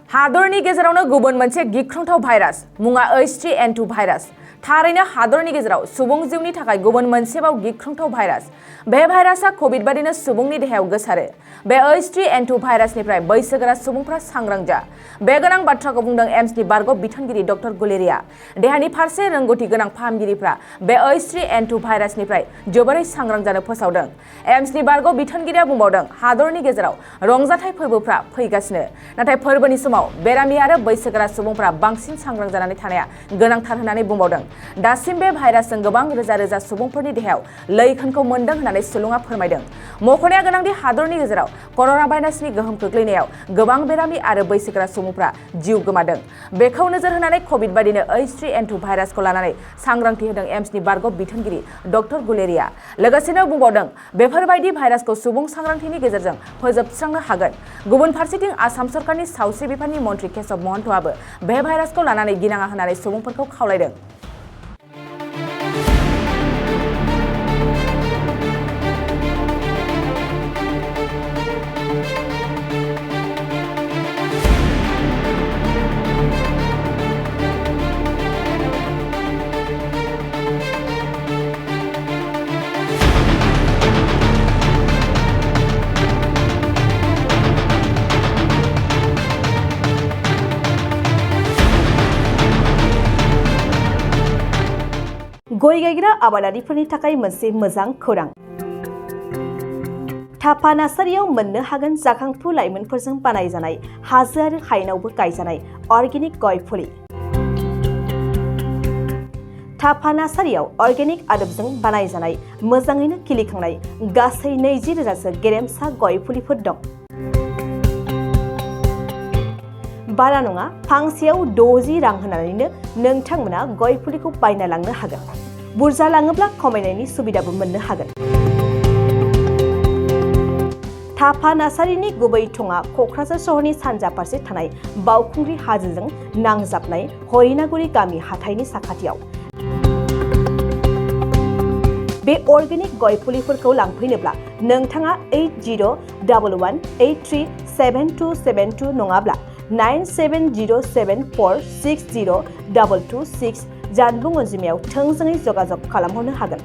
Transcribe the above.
हादरनि गेजेरावनो गुबुन मोनसे गिख्रंथाव भाइरास मुङा H3N2 भाइरास। थारैनो हादरनि गेजेराव सुबुं जिउनि थाखाय गुबुन मोनसेबाव गिख्रंथाव भाइरास। बे भाइरासआ कोविड बादिनो सुबुंनि देहायाव गोसारो। बे H3N2 भाइरासनिफ्राय बैसोगोरा सुबुंफ्रा सांग्रां जा। बे गोनां बाथ्राखौ बुंदों एम्सनि बारग' बिथोनगिरि डक्टर गुलेरिया। देहानि फारसे रोंगौथि गोनां फाहामगिरिफ्रा बे H3N2 भाइरासनिफ्राय जोबोरै सांग्रां जानो फोसावदों। एम्सनि बारग' बिथोनगिरिया बुंबावदों, हादरनि गेजेराव रंजाथाइ फोरबोफ्रा फैगासिनो, नाथाय फोरबोनि समाव बेरामि आरो बैसोगोरा सुबुंफ्रा बांसिन सांग्रां जानानै थानाया गोनांथार होननानै बुंबावदों। दासिम बे भाइरासजों गोबां रोजा रोजा सुबुंफोरनि देहायाव लैखोनखौ मोनदों होननानै सुलुङा फोरमायदों। मख'नाया गोनांदि हादरनि गेजेराव कर'ना भाइरासनि गोहोम खोख्लैनायाव गोबां बेरामि आरो बैसोगोरा सुबुंफ्रा जिउ गोमादों। बेखौ नोजोर होनानै कोविड बादिनो H3N2 भाइरासखौ लानानै सांग्रांथि होदों एम्सनि बारग' बिथोनगिरि डक्टर गुलेरिया। लोगोसेनो बुंबावदों, बेफोरबायदि भाइरासखौ सुबुं सांग्रांथिनि गेजेरजों फोजोबस्रांनो हागोन। गुबुन फारसेथिं आसाम सरकारनि सावस्रि बिफाननि मन्थ्रि केशव महन्तआबो बे भाइरासखौ लानानै गिनाङा होननानै सुबुंफोरखौ खावलायदों। गय गायग्रा आबादारिफोरनि थाखाय मोनसे मोजां खौरां। थापा नार्सारियाव मोननो हागोन जाखांफु लाइमोनफोरजों बानायजानाय हाजो आरो हायेनावबो गायजानाय अर्गेनिक गय फुलि। थापा नार्सारियाव अर्गेनिक आदबजों बानायजानाय मोजाङैनो खिलिखांनाय गासै 20,000सो गेरेमसा गय फुलिफोर दं। बारा नङा, फांसेयाव 60 रां होनानैनो नोंथांमोना गय फुलिखौ बायना लांनो हागोन। बुरजा लाङोब्ला खमायनायनि सुबिदाबो मोननो हागोन। थापा नार्सारिनि गुबै थङा क'क्राझार सहरनि सानजा फारसे थानाय बावखुंग्रि हाजोजों नांजाबनाय हरिनागुरि गामि हाथाइनि साखाथियाव। बे अर्गेनिक गय फुलिफोरखौ लांफैनोब्ला नोंथाङा 8011837272 नङाब्ला 9707460226 जानबुं अनजिमायाव थोंजोङै जगाजग खालामहरनो हागोन।